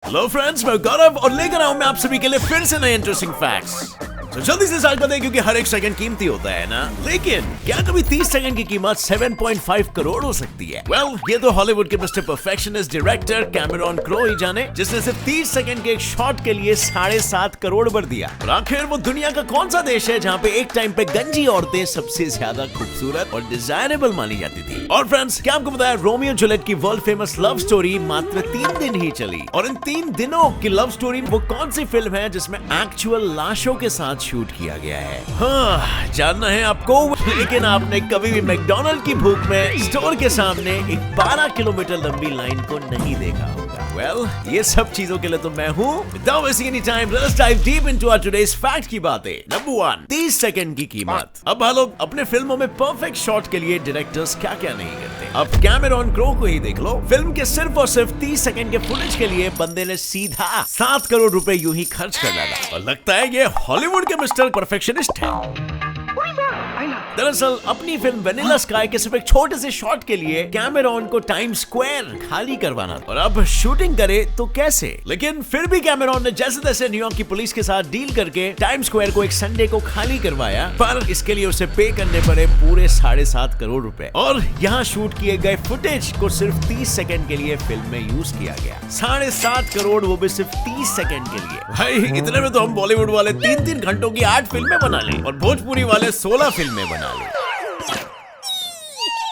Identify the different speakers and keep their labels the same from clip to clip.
Speaker 1: Hello friends, मैं गौरव और लेकर आऊं मैं आप सभी के लिए फिर से नए इंटरेस्टिंग फैक्ट्स। तो जल्दी से स्टार्ट करते हैं क्योंकि हर एक सेकंड कीमती होता है ना। लेकिन क्या कभी 30 सेकंड की कीमत 7.5 करोड़ हो सकती है? ये तो हॉलीवुड के mister perfectionist director Cameron Crowe ही जाने, जिसने सिर्फ 30 सेकंड के एक शॉट के लिए 7.5 करोड़ भर दिया। और आखिर वो दुनिया का कौन सा देश है जहाँ पे एक टाइम पे गंजी औरतें सबसे ज्यादा खूबसूरत और डिजायरेबल मानी जाती थी? और फ्रेंड्स, क्या आपको बताया रोमियो जूलियट की वर्ल्ड फेमस लव स्टोरी मात्र 3 दिन ही चली। और इन 3 दिनों की लव स्टोरी वो कौन सी फिल्म है जिसमें एक्चुअल लाशों के साथ शूट किया गया है? हाँ, जानना है आपको। लेकिन आपने कभी भी मैकडॉनल्ड की भूख में स्टोर के सामने एक 12 किलोमीटर लंबी लाइन को नहीं देखा होगा। ये सब चीजों के लिए तो मैं हूँ। Without wasting any time, let's dive deep into our today's fact की बातें। नंबर 1, 30 सेकंड की कीमत। अब भाई लोग, अपने फिल्मों में परफेक्ट शॉट के लिए डायरेक्टर्स क्या क्या नहीं करते। अब कैमरॉन क्रो को ही देख लो। फिल्म के सिर्फ और सिर्फ 30 सेकंड के फुटेज के लिए बंदे ने सीधा 7 करोड़ रुपए यूं ही खर्च कर डाला। और लगता है ये हॉलीवुड के मिस्टर परफेक्शनिस्ट है। दरअसल अपनी फिल्म वेनिला स्काई के सिर्फ एक छोटे से शॉट के लिए कैमरॉन को टाइम स्क्वायर खाली करवाना था। और अब शूटिंग करे तो कैसे? लेकिन फिर भी कैमरॉन ने जैसे तैसे न्यूयॉर्क की पुलिस के साथ डील करके टाइम स्क्वायर को एक संडे को खाली करवाया। पर इसके लिए उसे पे करने पड़े पूरे 7.5 करोड़ रुपए। और यहाँ शूट किए गए फुटेज को सिर्फ 30 सेकंड के लिए फिल्म में यूज किया गया। 7.5 करोड़, वो भी सिर्फ 30 सेकंड के लिए। भाई, इतने में तो हम बॉलीवुड वाले 3-3 घंटों की 8 फिल्में बना ले और भोजपुरी वाले 16 फिल्में बना ले।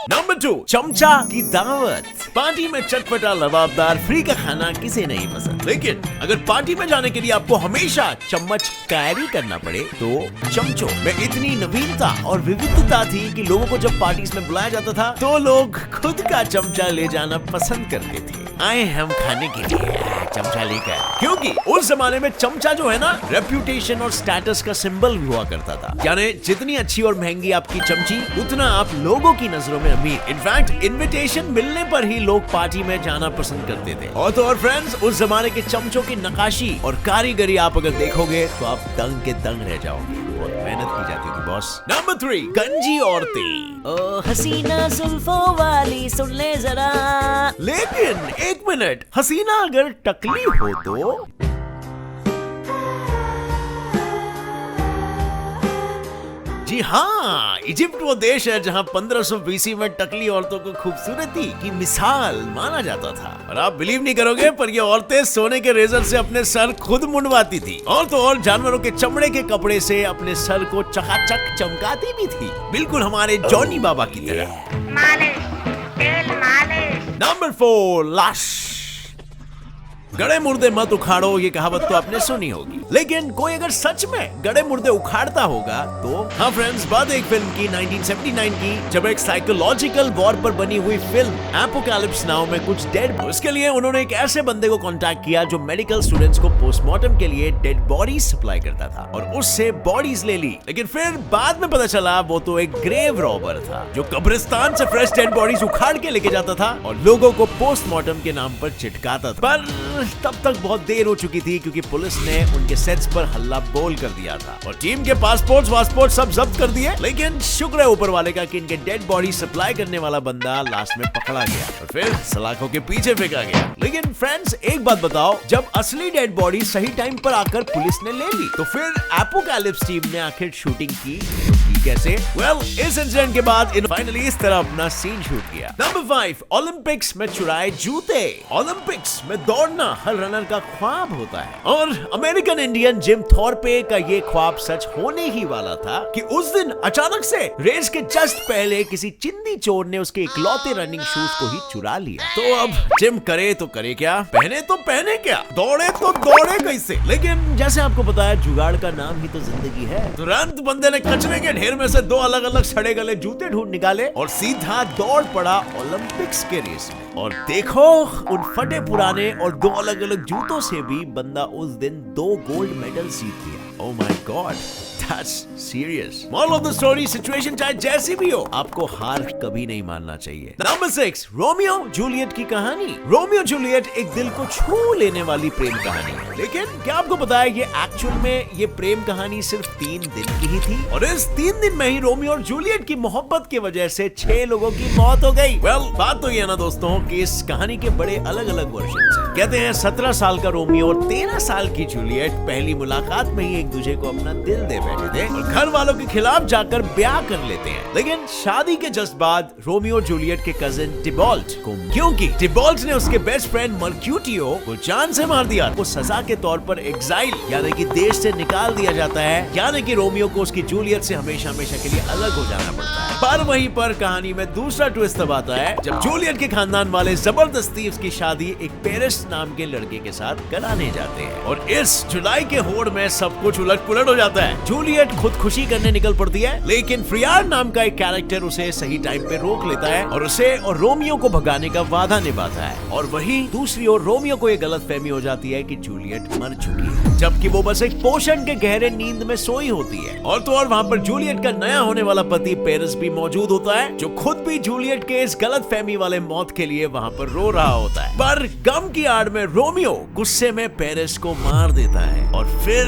Speaker 1: नंबर 2, चमचा की दावत। पार्टी में चटपटा लबाबदार फ्री का खाना किसे नहीं पसंद। लेकिन अगर पार्टी में जाने के लिए आपको हमेशा चम्मच कैरी करना पड़े तो चमचों में इतनी नवीनता और विविधता थी कि लोगों को जब पार्टीज में बुलाया जाता था तो लोग खुद का चमचा ले जाना पसंद करते थे। आए हम खाने के लिए चमचा लेकर, क्योंकि उस जमाने में चमचा जो है ना, रेप्यूटेशन और स्टेटस का सिंबल भी हुआ करता था। यानी जितनी अच्छी और महंगी आपकी चमची, उतना आप लोगों की नजरों में अमीर। इनफैक्ट इनविटेशन मिलने पर ही लोग पार्टी में जाना पसंद करते थे। और तो और फ्रेंड्स, उस जमाने के चमचों की नक्काशी और कारीगरी आप अगर देखोगे तो आप दंग के दंग रह जाओगे। बहुत मेहनत की जाती थी बॉस। नंबर 3, गंजी औरतें।
Speaker 2: ओ हसीना जुल्फों वाली सुन ले जरा।
Speaker 1: लेकिन एक मिनट, हसीना अगर टकली हो तो? जी हाँ, इजिप्ट वो देश है जहाँ 1500 BC में टकली औरतों को खूबसूरती की मिसाल माना जाता था। और आप बिलीव नहीं करोगे, पर ये औरतें सोने के रेजर से अपने सर खुद मुंडवाती थी। और तो और जानवरों के चमड़े के कपड़े से अपने सर को चकाचक चमकाती भी थी, बिल्कुल हमारे जॉनी बाबा की तरह। नंबर 4, लाश। गड़े मुर्दे मत उखाड़ो, ये कहावत तो आपने सुनी होगी। लेकिन कोई अगर सच में गड़े मुर्दे उखाड़ता होगा तो? हाँ फ्रेंड्स, बात एक फिल्म की 1979 की, जब एक साइकोलॉजिकल वॉर पर बनी हुई फिल्म एपोकैलिप्स नाउ में कुछ डेड, उसके लिए उन्होंने एक ऐसे बंदे को कांटेक्ट किया जो मेडिकल स्टूडेंट्स को पोस्टमार्टम के लिए डेड बॉडीज सप्लाई करता था और उससे बॉडीज ले ली। लेकिन फिर बाद में पता चला वो तो एक ग्रेव रॉबर था जो कब्रिस्तान से फ्रेश डेड बॉडीज उखाड़ के लेके जाता था और लोगों को पोस्टमार्टम के नाम पर चिढ़ाता था। पर तब तक बहुत देर हो चुकी थी क्योंकि पुलिस ने उनके सेट्स पर हल्ला बोल कर दिया था और टीम के पासपोर्ट सब जब्त कर दिए। लेकिन शुक्र है ऊपर वाले का कि इनके डेड बॉडी सप्लाई करने वाला बंदा लास्ट में पकड़ा गया और फिर सलाखों के पीछे फेंका गया। लेकिन फ्रेंड्स, एक बात बताओ, जब असली डेड बॉडी सही टाइम पर आकर पुलिस ने ले ली तो फिर एपोकैलिप्स टीम ने आखिर शूटिंग की कैसे? इस इंसिडेंट के बाद इन फाइनली इस तरह अपना सीन शूट किया। नंबर 5, ओलंपिक्स में चुराए जूते। ओलंपिक्स में दौड़ना हर रनर का ख्वाब होता है और अमेरिकन इंडियन जिम थॉर्पे का ये ख्वाब सच होने ही वाला था कि उस दिन अचानक से रेस के जस्ट पहले किसी चिंदी चोर ने उसके इकलौते रनिंग शूज को ही चुरा लिया। तो अब जिम करे तो करे क्या, पहने तो पहने क्या, दौड़े तो दौड़े कैसे? लेकिन जैसे आपको पता है, जुगाड़ का नाम ही तो जिंदगी है। तुरंत बंदे ने कचरे के ढेर में से 2 अलग अलग सड़े गले जूते ढूंढ निकाले और सीधा दौड़ पड़ा ओलंपिक्स के रेस में। और देखो, उन फटे पुराने और 2 अलग अलग जूतों से भी बंदा उस दिन 2 गोल्ड मेडल जीत लिया। Oh my God, that's serious. Moral of the story, situation चाहे जैसी भी हो, आपको हार कभी नहीं मानना चाहिए। नंबर 6, रोमियो जूलियट की कहानी। रोमियो जूलियट एक दिल को छू लेने वाली प्रेम कहानी है। लेकिन क्या आपको पता है ये एक्चुअल में ये प्रेम कहानी सिर्फ 3 दिन की ही थी और इस 3 दिन में ही रोमियो और जूलियट की मोहब्बत की वजह से 6 लोगों की मौत हो गई। बात तो ये ना दोस्तों कि इस कहानी के बड़े अलग अलग वर्जन हैं। कहते हैं 17 साल का रोमियो और 13 साल की जूलियट पहली मुलाकात में ही एक दूसरे को अपना दिल दे बैठे थे और घर वालों के खिलाफ जाकर ब्याह कर लेते हैं। लेकिन शादी के जस्ट बाद रोमियो और जूलियट के कजिन टिबॉल्ट को, क्योंकि टिबॉल्ट ने उसके बेस्ट फ्रेंड मर्क्यूटियो को जान से मार दिया, वो सजा के तौर पर एग्जाइल यानी कि देश से निकाल दिया जाता है, यानी कि रोमियो को उसकी जूलियट से हमेशा हमेशा के लिए अलग हो जाना पड़ता है। पर वहीं पर कहानी में दूसरा ट्विस्ट तब आता है जब जूलियट के खानदान वाले जबरदस्ती उसकी शादी एक पेरिस नाम के लड़के के साथ कराने जाते हैं और इस जुलाई के होड़ में सब कुछ उलट पुलट हो जाता है। जूलियट खुदकुशी करने निकल पड़ती है, लेकिन फ्रियार नाम का एक कैरेक्टर उसे सही टाइम पे रोक लेता है और उसे और रोमियो को भगाने का वादा निभाता है। और वहीं दूसरी ओर रोमियो को यह गलतफहमी हो जाती है कि जूलियट मर चुकी है, जबकि वो बस एक पोषण के गहरे नींद में सोई होती है। और तो और वहाँ पर जूलियट का नया होने वाला पति पेरिस भी मौजूद होता है, जो खुद भी जूलियट के इस गलतफहमी वाले मौत के लिए वहाँ पर रो रहा होता है। पर गम की आड़ में रोमियो गुस्से में पेरिस को मार देता है और फिर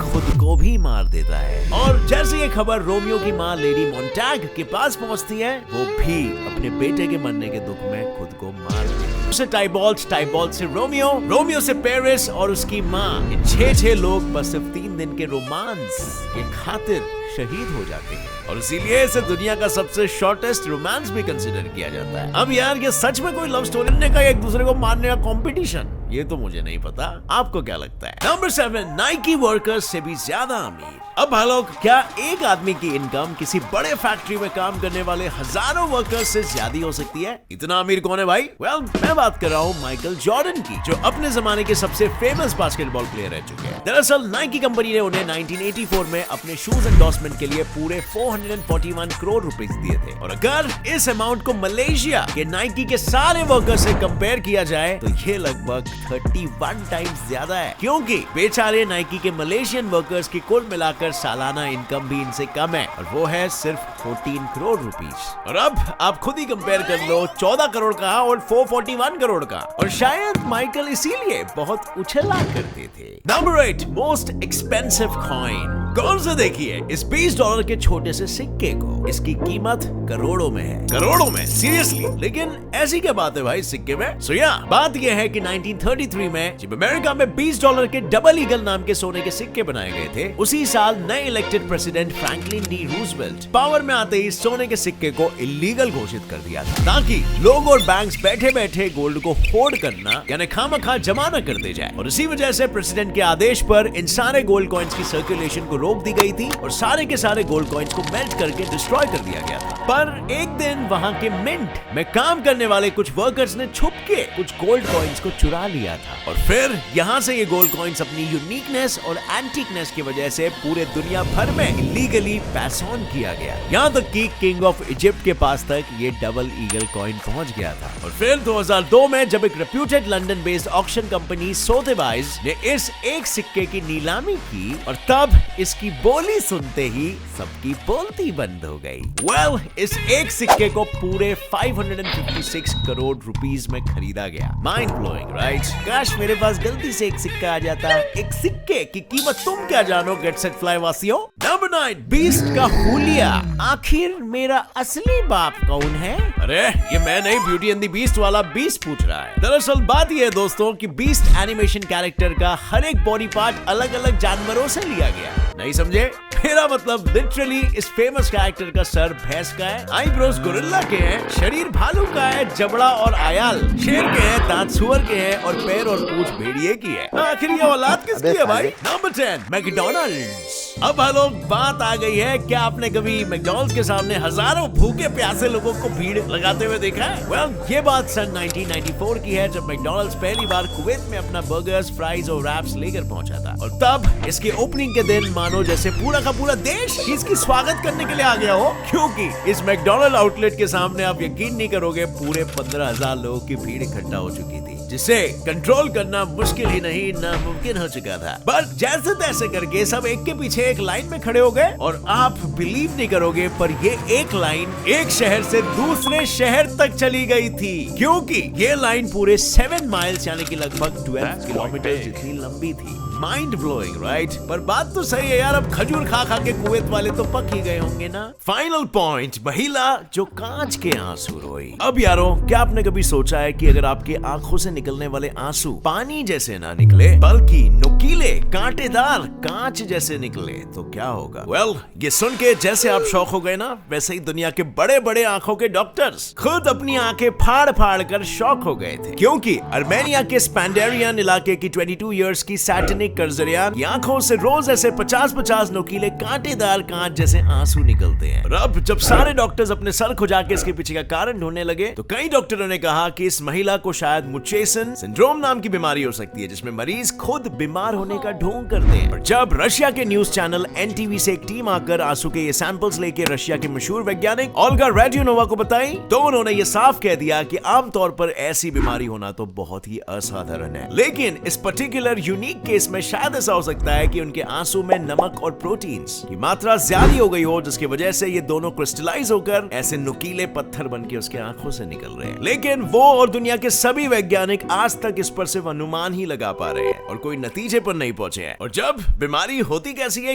Speaker 1: खुद को भी मार देता है। और जैसे ये खबर रोमियो की माँ लेडी मोंटैग के पास पहुंचती है, वो भी अपने बेटे के मरने के दुख में खुद को मार देती है। से टाइबॉल्ट से रोमियो से पेरिस और उसकी माँ, इन 6 लोग बस सिर्फ 3 दिन के रोमांस के खातिर शहीद हो जाते हैं और इसीलिए इसे दुनिया का सबसे शॉर्टेस्ट रोमांस भी कंसिडर किया जाता है। अब यार ये सच में कोई लव स्टोरी का एक दूसरे को मारने का कंपटीशन, ये तो मुझे नहीं पता, आपको क्या लगता है? नंबर 7, नाइकी वर्कर्स से भी ज्यादा अमीर। अब भाई क्या एक आदमी की इनकम किसी बड़े फैक्ट्री में काम करने वाले हजारों वर्कर्स से ज्यादा हो सकती है? इतना अमीर कौन है भाई? मैं बात कर रहा हूँ माइकल जॉर्डन की, जो अपने जमाने के सबसे फेमस बास्केटबॉल प्लेयर रह चुके हैं। दरअसल नाइकी कंपनी ने उन्हें 1984 में अपने शूज एंडोर्समेंट के लिए पूरे 441 करोड़ रुपए दिए थे। और अगर इस अमाउंट को मलेशिया के नाइकी के सारे वर्कर्स से कंपेयर किया जाए तो ये लगभग 31 टाइम्स ज्यादा है, क्योंकि बेचारे नाइकी के मलेशियन वर्कर्स की कुल मिलाकर सालाना इनकम भी इनसे कम है और वो है सिर्फ 14 करोड़ रुपीस। और अब आप खुद ही कंपेयर कर लो 14 करोड़ का और 441 करोड़ का। और शायद माइकल इसीलिए बहुत उछला करते थे। Number 8, most expensive coin. गौर से देखिए इस $20 के छोटे से सिक्के को, इसकी कीमत करोड़ों में है। करोड़ों में? सीरियसली? लेकिन ऐसी क्या बात है भाई सिक्के में? बात यह है कि 1933 में जब अमेरिका में $20 के डबल ईगल नाम के सोने के सिक्के बनाए गए थे, उसी साल नए elected president Franklin D Roosevelt power में आते ही सोने के सिक्के को इलीगल घोषित कर दिया था, ताकि लोग और बैंक्स बैठे बैठे गोल्ड को होर्ड करना यानी खामखा जमा न करते जाए। और इसी वजह से प्रेसिडेंट के आदेश पर इन सारे गोल्ड कॉइन्स की सर्कुलेशन को रोक दी गई थी और सारे के सारे गोल्ड कॉइन्स को मेल्ट करके डिस्ट्रॉय कर दिया गया था। पर एक दिन वहां के मिंट में काम करने वाले कुछ वर्कर्स ने छुप के कुछ गोल्ड कॉइन्स को चुरा लिया था और फिर यहाँ से ये गोल्ड कॉइन्स अपनी यूनिकनेस और एंटीकनेस की वजह से पूरे दुनिया भर में इलीगली पास ऑन किया गया। यहाँ तक कि किंग ऑफ इजिप्ट के पास तक ये डबल ईगल कॉइन पहुंच गया था। और फिर 2002 में जब एक reputed London based auction company Sotheby's ने इस एक सिक्के की नीलामी की और तब इसकी बोली सुनते ही सबकी बोलती बंद हो गई। इस एक सिक्के को पूरे 556 करोड़ रुपीस में खरीदा गया। Mind blowing, right? काश मेरे पास गलती से एक सिक्का आ जाता। एक सिक्के की कीमत तुम क्या जानो गेट सेट फ्लाई वासियों। नंबर 9, बीस्ट का हुलिया। आखिर मेरा असली बाप कौन है? अरे ये मैं नहीं, ब्यूटी एंड द बीस्ट वाला बीस्ट पूछ रहा है। दरअसल बात यह है दोस्तों कि बीस्ट एनिमेशन कैरेक्टर का हर एक बॉडी पार्ट अलग अलग जानवरों से लिया गया। नहीं समझे? मेरा मतलब लिटरली इस फेमस कैरेक्टर का सर भैंस का है, आईब्रोज गोरिल्ला के हैं, शरीर भालू का है, जबड़ा और आयाल शेर के हैं, दांत सुअर के हैं और पैर और पूंछ भेड़िए की है। आखिर ये औलाद किसकी है भाई? Number 10, McDonald's. अब लोग बात आ गई है, क्या आपने कभी मैकडॉनल्ड्स के सामने हजारों भूखे प्यासे लोगों को भीड़ लगाते हुए देखा है? ये बात सन 1994 की है, जब मैकडॉनल्ड्स पहली बार कुवैत में अपना बर्गर्स, फ्राइज और रैप्स लेकर पहुंचा था। और तब इसके ओपनिंग के दिन मानो जैसे पूरा का पूरा देश इसकी स्वागत करने के लिए आ गया हो, क्योंकि इस मैकडॉनल्ड आउटलेट के सामने आप यकीन नहीं करोगे पूरे 15,000 लोगों की भीड़ इकट्ठा हो चुकी थी, जिसे कंट्रोल करना मुश्किल ही नहीं नामुमकिन हो चुका था। बट जैसे तैसे करके सब एक के पीछे देखे एक लाइन में खड़े हो गए और आप बिलीव नहीं करोगे पर ये एक लाइन एक शहर से दूसरे शहर तक चली गई थी, क्योंकि ये लाइन पूरे 7 माइल्स यानी कि लगभग 12 किलोमीटर जितनी लंबी थी। Mind blowing right? पर बात तो सही है यार, अब खजूर खा खा के कुवैत वाले तो पक ही गए होंगे ना। फाइनल पॉइंट, महिला जो कांच के आंसू रोई। अब यारों, क्या आपने कभी सोचा है कि अगर आपके आंखों से निकलने वाले आंसू पानी जैसे ना निकले बल्कि नुकीले कांटेदार कांच जैसे निकले तो क्या होगा? वेल, ये सुन के जैसे आप शौक हो गए ना, वैसे ही दुनिया के बड़े बड़े आंखों के डॉक्टर्स खुद अपनी आंखें फाड़ फाड़ कर शौक हो गए थे, क्योंकि अर्मेनिया के स्पेंडेरियन इलाके की 22 इयर्स की सैटनिक कर्जरियान की आंखों से रोज ऐसे 50-50 नुकीले कांटेदार कांच जैसे आंसू निकलते हैं। और अब जब सारे डॉक्टर्स अपने सर खुजा के इसके पीछे का कारण ढूंढने लगे तो कई डॉक्टरों ने कहा कि इस महिला को शायद मुचेसन सिंड्रोम नाम की बीमारी हो सकती है, जिसमें मरीज खुद बीमार होने का ढोंग करते हैं। और जब रशिया के न्यूज चैनल एनटीवी से एक टीम आकर आंसू के ये सैंपल्स लेके रशिया के मशहूर वैज्ञानिक ओल्गा रेड्योनोवा को बताई तो उन्होंने ये साफ कह दिया कि आमतौर पर ऐसी बीमारी होना तो बहुत ही असाधारण है, लेकिन इस पर्टिकुलर यूनिक केस में शायद ऐसा हो सकता है कि उनके आंसू में नमक और प्रोटीन्स की मात्रा ज्यादा हो गई हो, जिसकी वजह से ये दोनों क्रिस्टलाइज होकर ऐसे नुकीले पत्थर बनके उसके आंखों से निकल रहे हैं। लेकिन वो और दुनिया के सभी वैज्ञानिक आज तक इस पर सिर्फ अनुमान ही लगा पा रहे हैं और कोई नतीजे पर नहीं पहुंचे हैं। और जब बीमारी होती कैसी है